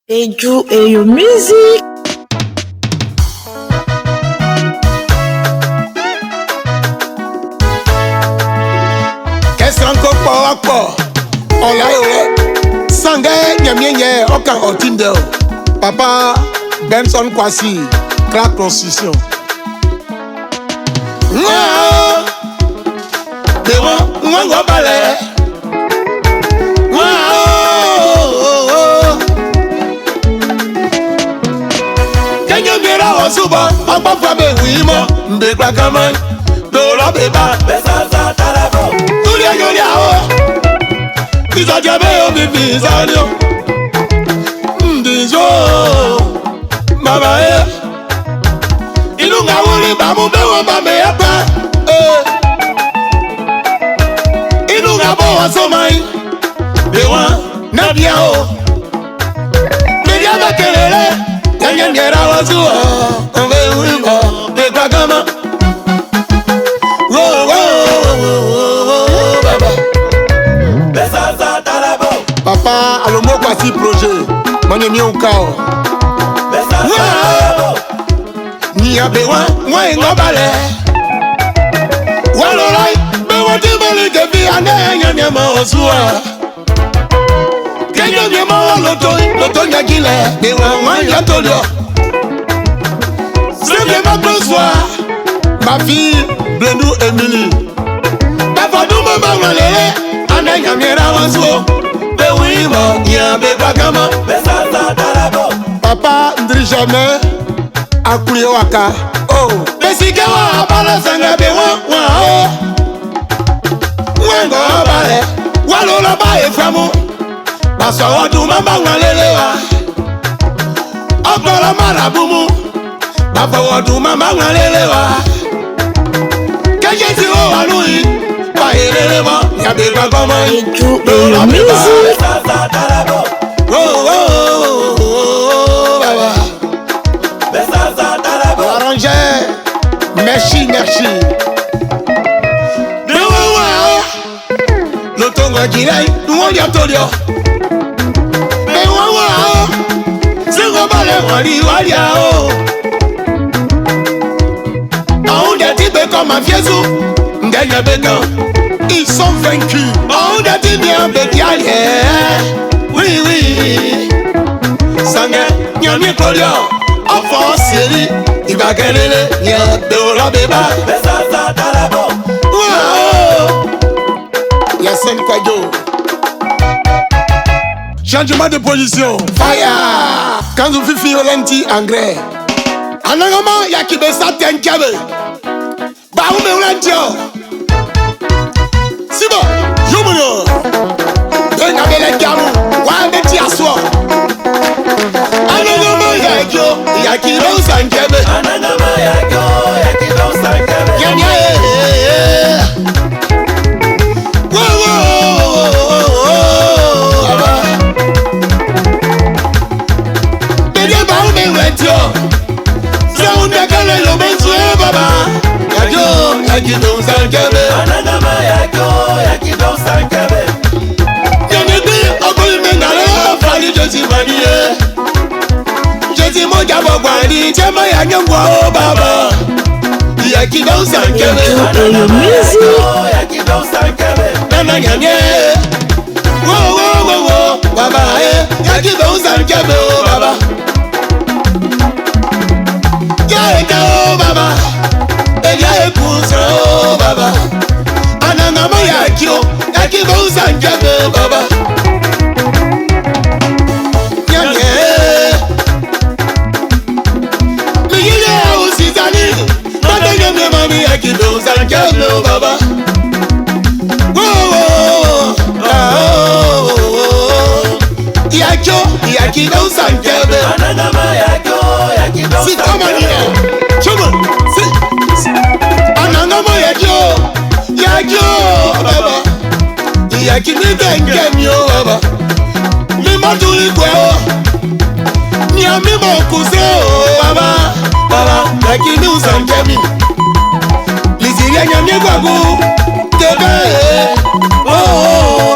Eju Eyo Music. Kesranko Pawakpo Olayo Sange Nyamienye Oka Otindel Papa Benson Kwasi Crack Constitution Dewa Mwango Bale Kenyo Mira Wasuba Papa Fabe Wimo Mbekwa Kamai Dora Beba Besaza Tarabo Tulia Yolia Iza Jabe Obibi Zanyo Ndizo Mama Ilunga Wuli Bamu Bewa Bame Yapa Ilunga Bowa Somai Bewa Nadia O Media Bakelele Kanya Nyera Wazua Ove Wimo Bekwa Kama Papa, alomo kwasi projet. Manye mi ukao. Ni abewa, mwa ingobale. Walolai, bewa timali kefi ane nyama osua. Kenyo nyama loto nyagile. Bewa mwa yatolio. Sebe makroswa. Ma fille, Blendu Emily. Bafadou mama walele. Ane nyamera wazo. Bewimo, nyambe bakama. Besaza darabo. Papa ndri jamais. Akuli waka. Oh. Besike wa abala sanga bewa wa. Wango abale. Walola ba eframu. Basa wadu mama walele wa. Okola marabumu. Bafa wadu mama walele wa. Kejesi o wanui. Baelele wa. Nyambe bakama. Eju Eyo Music. Arrangé, merci. Le tongo dirai, nous on y a tout dio. Mais c'est un balai, on y a oh. On a dit comme un fiezou, gagne bécan. Ils sont vaincus. On a dit bien bédialé. Oui. Sangue, nyami kolio. Enfant série, il va gagner les y'a de la béba. Besaza darabo. Wow. Y'a 5 quadros. Changement de position. Fire. Quand vous faites violenti engrais. Anangama y'a qui besa tenkabe. Baou me ulantio. Sibo, Jumuno. Donne avec les gamous. Wande tiaswa. Anangama yakyo, yakiro sankebe. Anangama yakyo, yakiro sankebe. Yanya Aba. Bede baou me ulantio. Saunde kale yo benswe baba. Yakyo, yakiro sankebe. Anangama yakyo, yakiro sankebe. Yanebe, okoli mengale, fali josi maniye. Josi moja bogwani, chema ya nyongwa o baba. Yakiro sankebe. Eju Eyo Music. Yakiro sankebe. Nana nyanye. Wo, baba yakiro sankebe o baba. Yaeka o baba. Eya ekusa o baba. Anangama yakyo, yakiro sankebe baba. Nyanye. Miyile au sizani. Mata nyame mami yakiro sankebe o baba. Yakiro sankebe. Anangama yakiro sankebe. Si kama nina. Chuma. Si. Anangama yakiro baba. Yakini bengemi o baba. Mima tuli kwe o. Nyami mokuse o baba. Yakini sankebe. Liziria nyami kwagu. Tebe. Oh.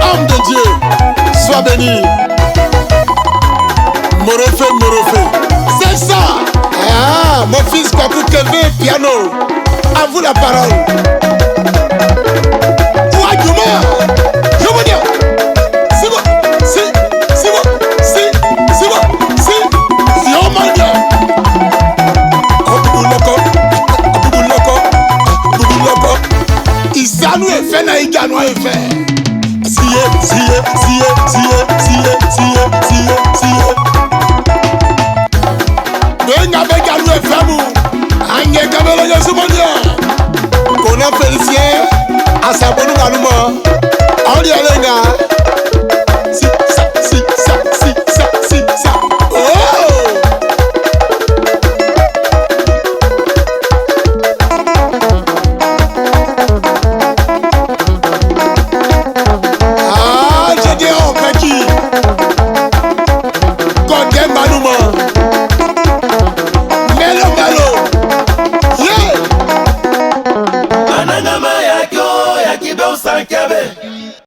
Homme de Dieu. Sois béni. Kwaku Kevin piano. À vous la parole. Ouadjouma. Je vous dis. C'est bon. C'est bon. C'est bon. Si on m'a dit. Aboudou loko. Isanu efe na igano efe. Siye. Benga beganu efe mu. Anye kabelo yesumonia. Kona félicien. Asabonu ganumo. Odi alenga.